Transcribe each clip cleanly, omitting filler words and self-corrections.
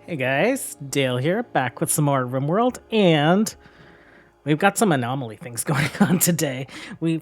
Hey guys, Dale here, back with some more RimWorld, and we've got some anomaly things going on today. We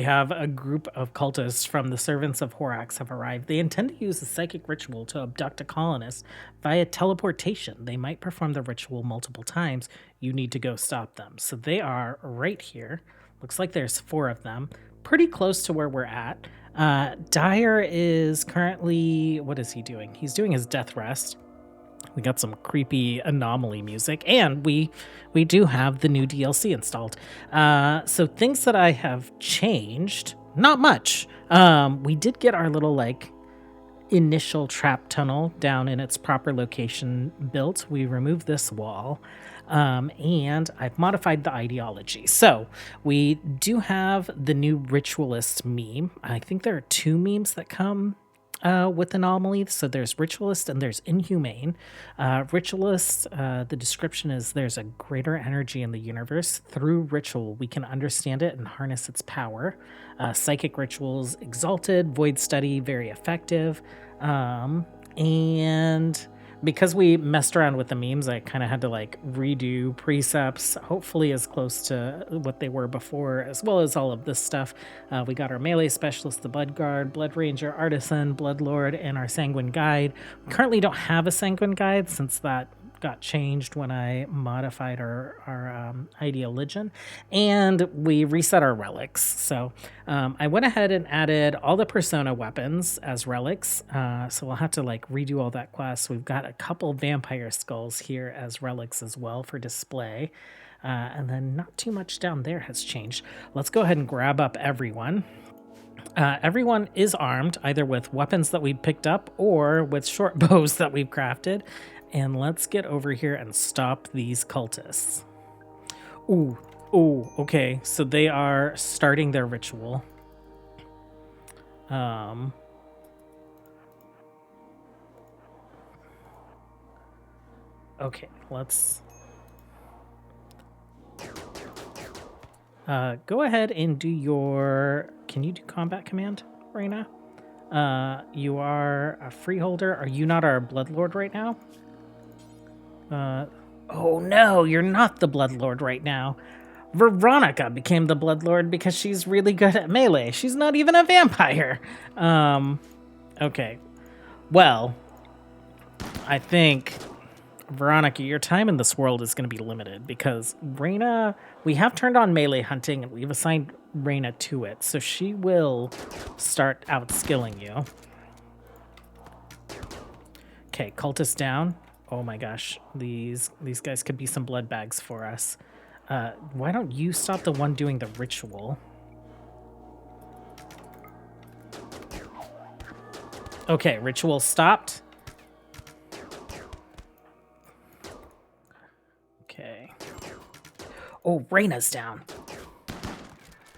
have a group of cultists from the Servants of Horax have arrived. They intend to use a psychic ritual to abduct a colonist via teleportation. They might perform the ritual multiple times. You need to go stop them. So they are right here. Looks like there's 4 of them, pretty close to where we're at. Dyer is currently, what is he doing? He's doing his death rest. We got some creepy Anomaly music, and we do have the new DLC installed. So things that I have changed, not much. We did get our little initial trap tunnel down in its proper location built. We removed this wall, and I've modified the ideology. So we do have the new ritualist meme. I think there are 2 memes that come with Anomaly. So there's Ritualist and there's Inhumane. Ritualist, the description is there's a greater energy in the universe. Through ritual, we can understand it and harness its power. Psychic rituals, exalted. Void study, very effective. And because we messed around with the memes, I kind of had to redo precepts, hopefully as close to what they were before, as well as all of this stuff. We got our melee specialist, the Blood Guard, Blood Ranger, Artisan, Blood Lord, and our Sanguine Guide. We currently don't have a Sanguine Guide since that got changed when I modified our ideology, and we reset our relics. So I went ahead and added all the persona weapons as relics. So we'll have to redo all that quest. We've got a couple vampire skulls here as relics as well for display. And then not too much down there has changed. Let's go ahead and grab up everyone. Everyone is armed either with weapons that we picked up or with short bows that we've crafted. And let's get over here and stop these cultists. Ooh, okay. So they are starting their ritual. Okay, let's go ahead and do your... Can you do combat command, Raina? You are a freeholder. Are you not our Bloodlord right now? Oh no, you're not the Bloodlord right now. Veronica became the Bloodlord because she's really good at melee. She's not even a vampire. Okay. Well, I think, Veronica, your time in this world is going to be limited because Raina, we have turned on melee hunting and we've assigned Raina to it, so she will start outskilling you. Okay, cultist down. Oh my gosh, these guys could be some blood bags for us. Why don't you stop the one doing the ritual? Okay, ritual stopped. Okay. Oh, Raina's down.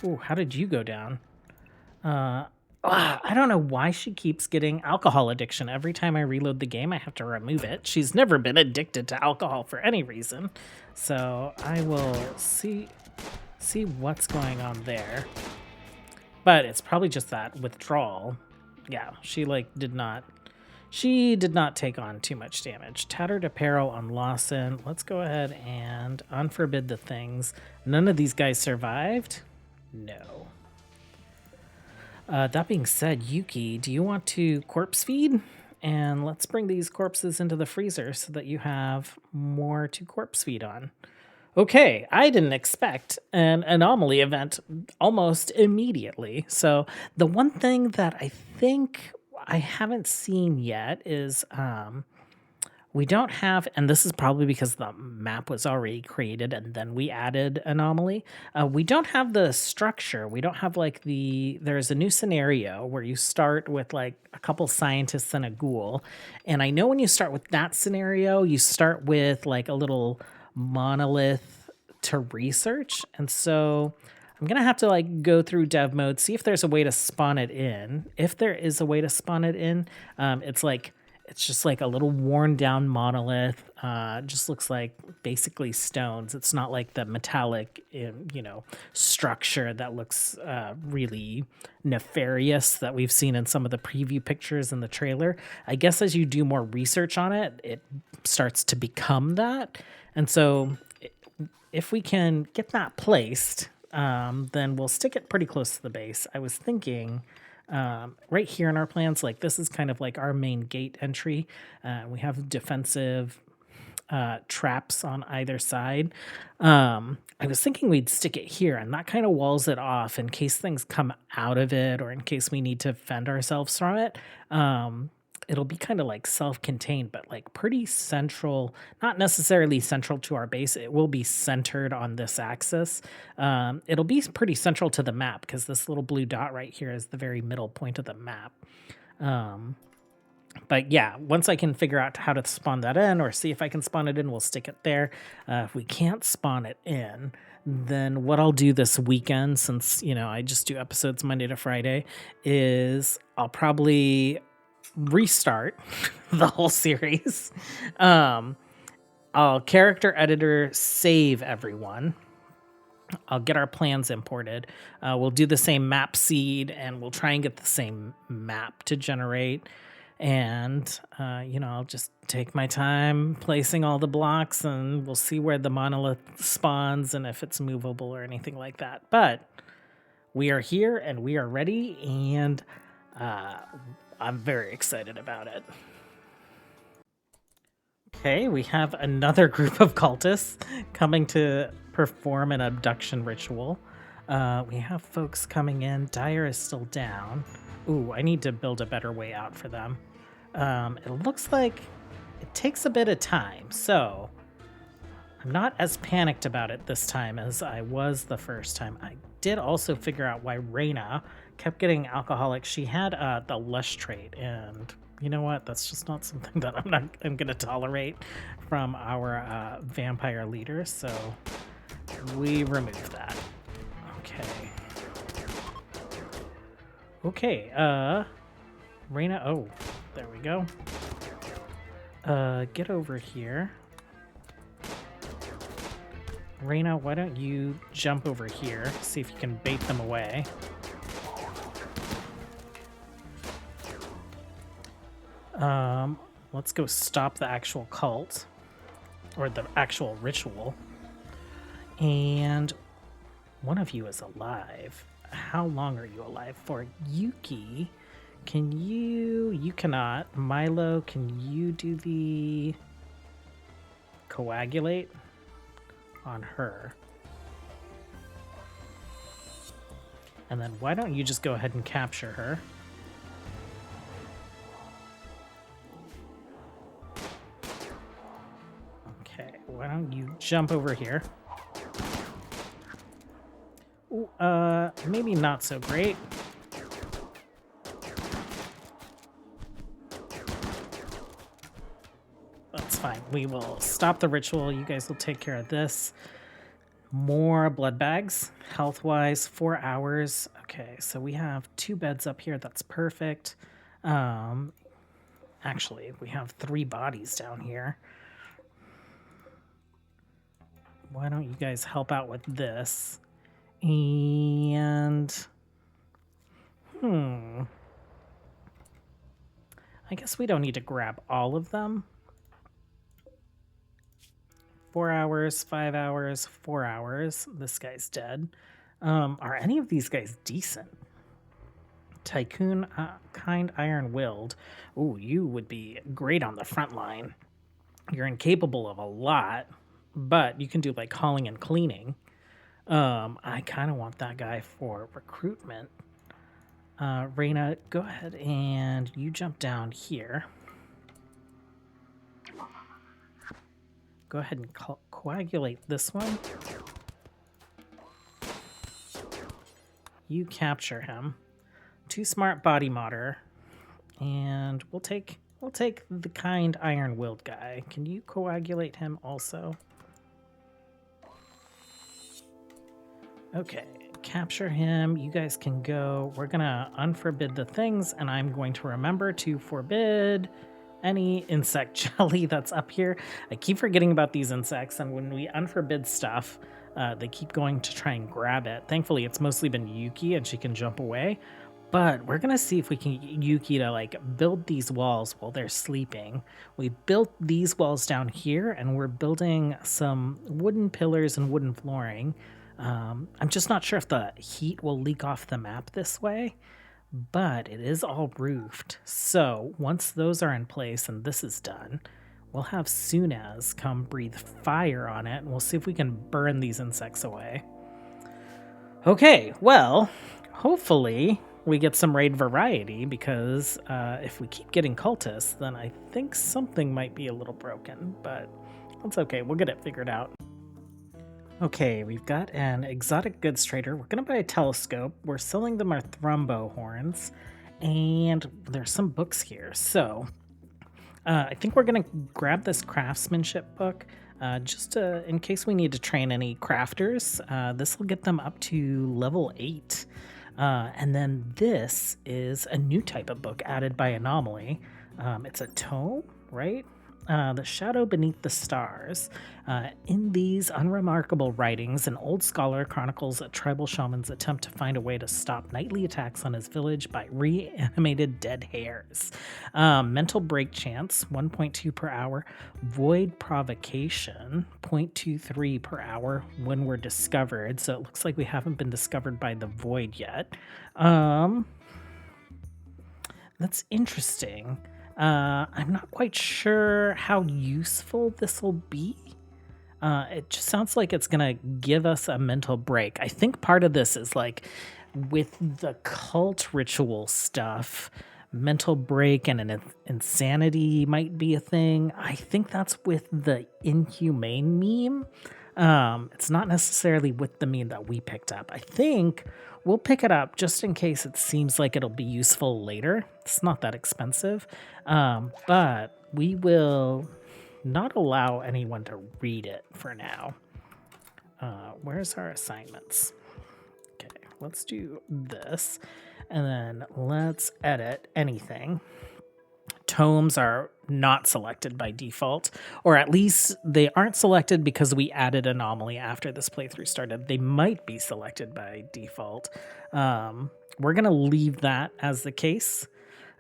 Ooh, how did you go down? I don't know why she keeps getting alcohol addiction. Every time I reload the game, I have to remove it. She's never been addicted to alcohol for any reason. So I will see what's going on there. But it's probably just that withdrawal. Yeah, she did not take on too much damage. Tattered apparel on Lawson. Let's go ahead and unforbid the things. None of these guys survived? No. That being said, Yuki, do you want to corpse feed? And let's bring these corpses into the freezer so that you have more to corpse feed on. Okay, I didn't expect an anomaly event almost immediately. So the one thing that I think I haven't seen yet is we don't have, and this is probably because the map was already created and then we added Anomaly. We don't have the structure. We don't have there's a new scenario where you start with a couple scientists and a ghoul. And I know when you start with that scenario, you start with a little monolith to research. And so I'm going to have to go through dev mode, see if there's a way to spawn it in. If there is a way to spawn it in, it's It's just like a little worn down monolith. Just looks like basically stones. It's not like the metallic, structure that looks really nefarious that we've seen in some of the preview pictures in the trailer. I guess as you do more research on it, it starts to become that. And so if we can get that placed, then we'll stick it pretty close to the base. I was thinking right here in our plans, like this is kind of like our main gate entry. We have defensive traps on either side. I was thinking we'd stick it here, and that kind of walls it off in case things come out of it or in case we need to fend ourselves from it. It'll be kind of like self-contained, but like pretty central, not necessarily central to our base. It will be centered on this axis. It'll be pretty central to the map because this little blue dot right here is the very middle point of the map. But yeah, once I can figure out how to spawn that in or see if I can spawn it in, we'll stick it there. If we can't spawn it in, then what I'll do this weekend, since, I just do episodes Monday to Friday, is I'll probably restart the whole series. I'll character editor save everyone. I'll get our plans imported. We'll do the same map seed and we'll try and get the same map to generate. And, I'll just take my time placing all the blocks and we'll see where the monolith spawns and if it's movable or anything like that. But we are here and we are ready, and I'm very excited about it. Okay, we have another group of cultists coming to perform an abduction ritual. We have folks coming in. Dyer is still down. Ooh, I need to build a better way out for them. It looks like it takes a bit of time, so I'm not as panicked about it this time as I was the first time. I did also figure out why Reyna kept getting alcoholic. She had the lush trait, and you know what? That's just not something that I'm gonna tolerate from our vampire leader. So we remove that. Okay. Reyna. Oh, there we go. Get over here. Reyna, why don't you jump over here, see if you can bait them away. Let's go stop the actual cult, or the actual ritual. And one of you is alive. How long are you alive for? Yuki, you cannot. Milo, can you do the coagulate on her? And then why don't you just go ahead and capture her? Okay, why don't you jump over here? Ooh, maybe not so great. That's fine. We will stop the ritual. You guys will take care of this. More blood bags. Health-wise, 4 hours. Okay, so we have 2 beds up here. That's perfect. Actually, we have 3 bodies down here. Why don't you guys help out with this? And I guess we don't need to grab all of them. 4 hours, 5 hours, 4 hours. This guy's dead. Are any of these guys decent? Tycoon, kind, iron-willed. Ooh, you would be great on the front line. You're incapable of a lot, but you can do like hauling and cleaning. I kind of want that guy for recruitment. Reyna, go ahead and you jump down here. Go ahead and coagulate this one. You capture him. 2 smart body modder. And we'll take the kind iron-willed guy. Can you coagulate him also? Okay, capture him. You guys can go. We're gonna unforbid the things, and I'm going to remember to forbid any insect jelly that's up here. I keep forgetting about these insects, and when we unforbid stuff, they keep going to try and grab it. Thankfully, it's mostly been Yuki, and she can jump away. But we're gonna see if we can get Yuki to like build these walls while they're sleeping. We built these walls down here, and we're building some wooden pillars and wooden flooring. I'm just not sure if the heat will leak off the map this way, but it is all roofed. So once those are in place and this is done, we'll have Sunaz come breathe fire on it, and we'll see if we can burn these insects away. Okay, well, hopefully we get some raid variety, because if we keep getting cultists, then I think something might be a little broken, but that's okay. We'll get it figured out. Okay, we've got an exotic goods trader. We're going to buy a telescope. We're selling them our thrumbo horns, and there's some books here. So I think we're going to grab this craftsmanship book just in case we need to train any crafters. This will get them up to level 8. And then this is a new type of book added by Anomaly. It's a tome, right? The Shadow Beneath the Stars. In these unremarkable writings, an old scholar chronicles a tribal shaman's attempt to find a way to stop nightly attacks on his village by reanimated dead hares. Mental break chance, 1.2 per hour. Void provocation, 0.23 per hour when we're discovered. So it looks like we haven't been discovered by the void yet. That's interesting. I'm not quite sure how useful this will be. It just sounds like it's going to give us a mental break. I think part of this is like with the cult ritual stuff, mental break and an insanity might be a thing. I think that's with the inhumane meme. It's not necessarily with the meme that we picked up. I think we'll pick it up just in case it seems like it'll be useful later. It's not that expensive. But we will not allow anyone to read it for now. Where's our assignments? Okay, let's do this. And then let's edit anything. Tomes are not selected by default, or at least they aren't selected because we added Anomaly after this playthrough started. They might be selected by default. We're going to leave that as the case.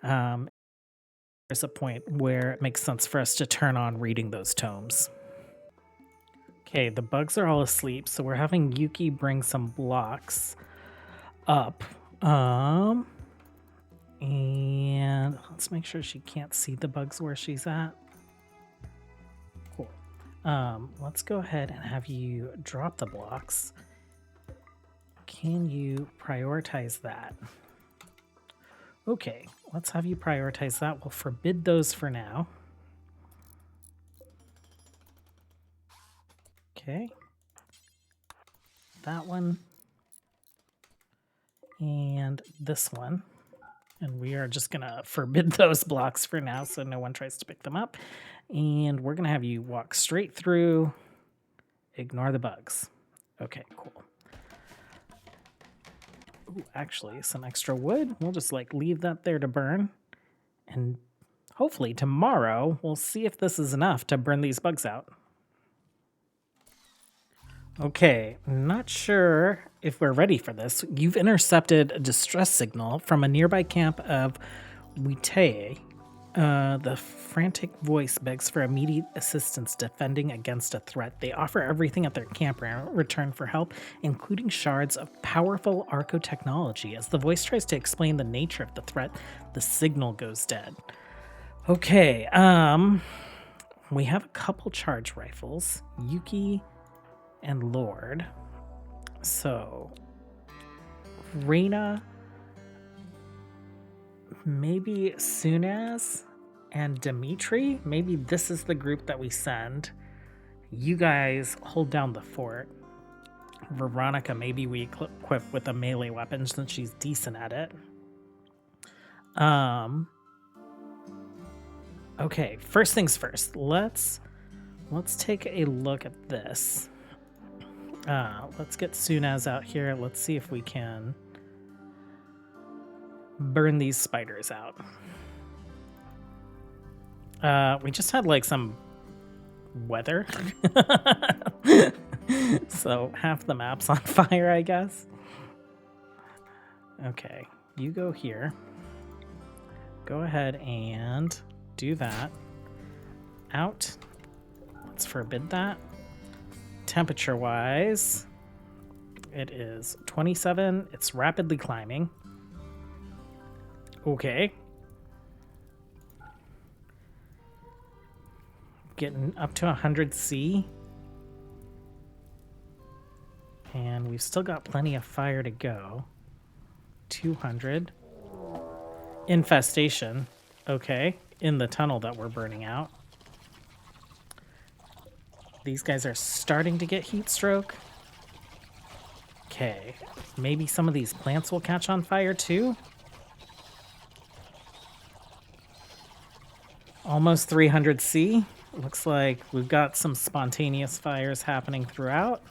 There's a point where it makes sense for us to turn on reading those tomes. Okay, the bugs are all asleep, so we're having Yuki bring some blocks up. And let's make sure she can't see the bugs where she's at. Cool. Let's go ahead and have you drop the blocks. Can you prioritize that? Okay, let's have you prioritize that. We'll forbid those for now. Okay. That one. And this one. And we are just going to forbid those blocks for now so no one tries to pick them up. And we're going to have you walk straight through, ignore the bugs. Okay, cool. Ooh, actually, some extra wood. We'll just like leave that there to burn. And hopefully tomorrow we'll see if this is enough to burn these bugs out. Okay, not sure if we're ready for this. You've intercepted a distress signal from a nearby camp of Witae. The frantic voice begs for immediate assistance defending against a threat. They offer everything at their camp in return for help, including shards of powerful arco technology. As the voice tries to explain the nature of the threat, the signal goes dead. Okay, we have a couple charge rifles. Yuki and Lord. So, Reina, maybe Sunaz, and Dimitri. Maybe this is the group that we send. You guys hold down the fort. Veronica, maybe we equip with a melee weapon since she's decent at it. Okay, first things first. Let's take a look at this. Let's get Sunaz out here. Let's see if we can burn these spiders out. We just had like some weather. So half the map's on fire, I guess. Okay, you go here. Go ahead and do that. Out. Let's forbid that. Temperature-wise, it is 27. It's rapidly climbing. Okay. Getting up to 100 C. And we've still got plenty of fire to go. 200. Infestation. Okay. In the tunnel that we're burning out. These guys are starting to get heat stroke. Okay. Maybe some of these plants will catch on fire too. Almost 300 C. Looks like we've got some spontaneous fires happening throughout.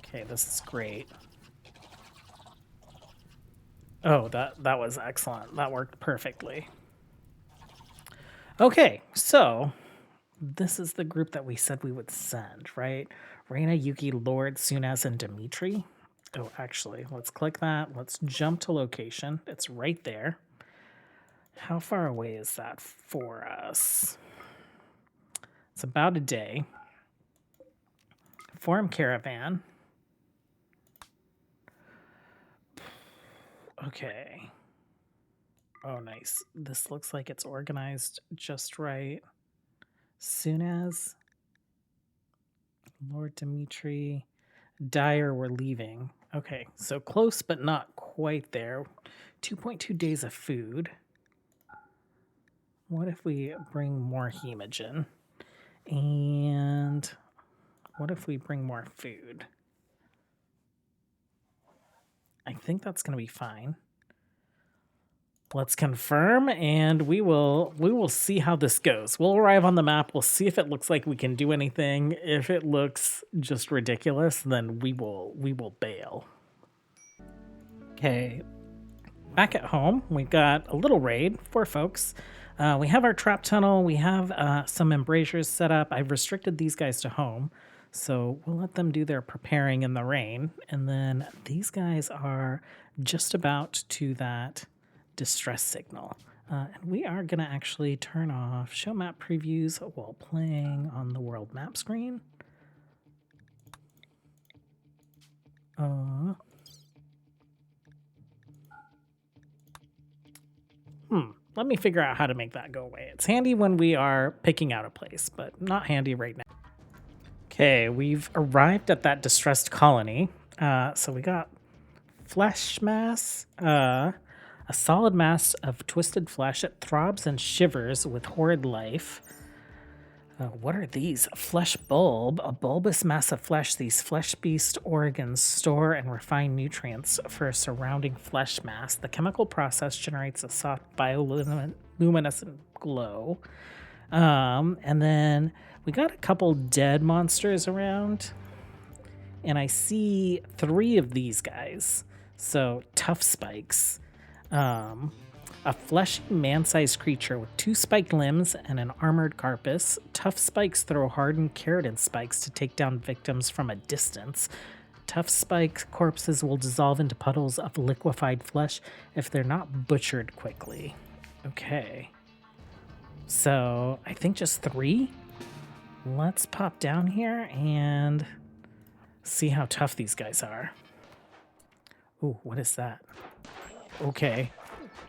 Okay, this is great. Oh, that was excellent. That worked perfectly. Okay, so this is the group that we said we would send, right? Reina, Yuki, Lord, Sunaz, and Dimitri. Oh, actually, let's click that. Let's jump to location. It's right there. How far away is that for us? It's about a day. Form caravan. Okay. Oh, nice. This looks like it's organized just right. Sunaz, Lord Dimitri, Dyer, we're leaving. Okay, so close but not quite there. 2.2 days of food. What if we bring more hemogen? And what if we bring more food? I think that's going to be fine. Let's confirm, and we will see how this goes. We'll arrive on the map. We'll see if it looks like we can do anything. If it looks just ridiculous, then we will bail. Okay, back at home, we've got a little raid, 4 folks. We have our trap tunnel. We have some embrasures set up. I've restricted these guys to home, so we'll let them do their preparing in the rain. And then these guys are just about to that distress signal. And we are going to actually turn off show map previews while playing on the world map screen. Let me figure out how to make that go away. It's handy when we are picking out a place, but not handy right now. Okay, we've arrived at that distressed colony. So we got flesh mass, a solid mass of twisted flesh. It throbs and shivers with horrid life. What are these? A flesh bulb, a bulbous mass of flesh. These flesh beast organs store and refine nutrients for a surrounding flesh mass. The chemical process generates a soft bioluminescent glow. And then we got a couple dead monsters around. And I see 3 of these guys. So tough spikes. A fleshy man-sized creature with 2 spiked limbs and an armored carapace. Tough spikes throw hardened keratin spikes to take down victims from a distance. Tough spike corpses will dissolve into puddles of liquefied flesh if they're not butchered quickly. Okay. So I think just 3. Let's pop down here and see how tough these guys are. Ooh, what is that? Okay.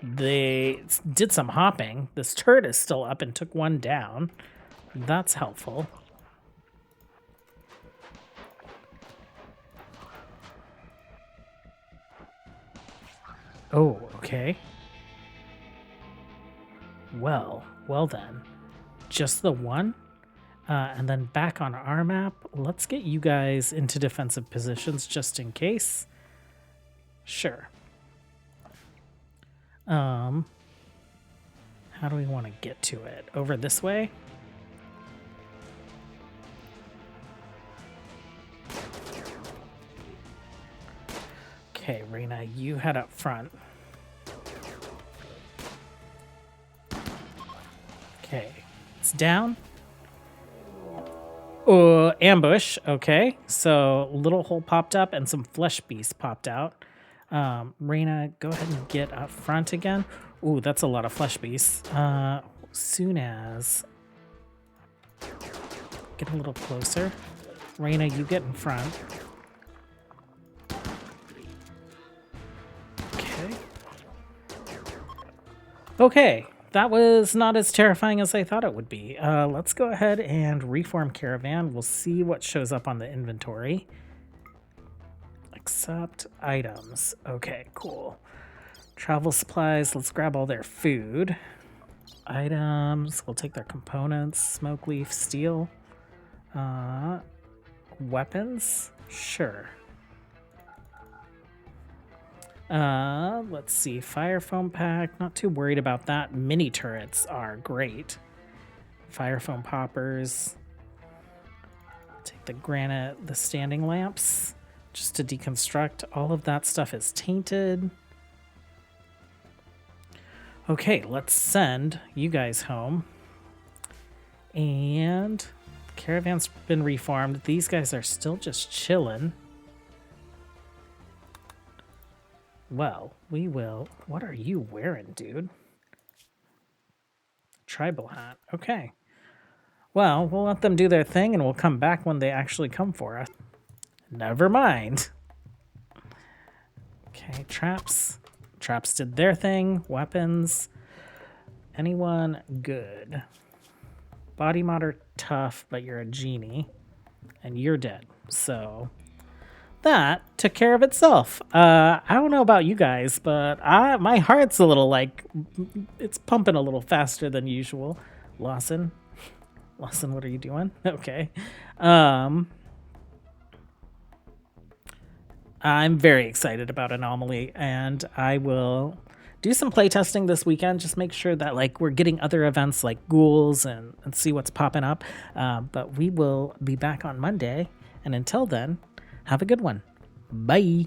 They did some hopping. This turret is still up and took 1 down. That's helpful. Oh, okay. Well then. Just the 1? And then back on our map, let's get you guys into defensive positions just in case. Sure. How do we want to get to it? Over this way? Okay, Reina, you head up front. Okay, it's down. Ambush. Okay, so little hole popped up and some flesh beasts popped out. Reyna, go ahead and get up front again. Ooh, that's a lot of flesh beasts. Soon as get a little closer. Reyna, you get in front. Okay. Okay, that was not as terrifying as I thought it would be. Let's go ahead and reform Caravan. We'll see what shows up on the inventory. Accept items. Okay, cool. Travel supplies. Let's grab all their food. Items. We'll take their components. Smoke leaf, steel. Weapons. Sure. Let's see. Fire foam pack. Not too worried about that. Mini turrets are great. Fire foam poppers. Take the granite, the standing lamps, just to deconstruct. All of that stuff is tainted. Okay, let's send you guys home. And caravan's been reformed. These guys are still just chilling. Well, we will. What are you wearing, dude? Tribal hat. Okay. Well, we'll let them do their thing and we'll come back when they actually come for us. Never mind. Okay, traps. Traps did their thing. Weapons. Anyone good? Body mod are tough, but you're a genie. And you're dead. So that took care of itself. I don't know about you guys, but my heart's a little like, it's pumping a little faster than usual. Lawson, what are you doing? Okay. I'm very excited about Anomaly, and I will do some playtesting this weekend. Just make sure that like we're getting other events like ghouls and see what's popping up. But we will be back on Monday, and until then, have a good one. Bye.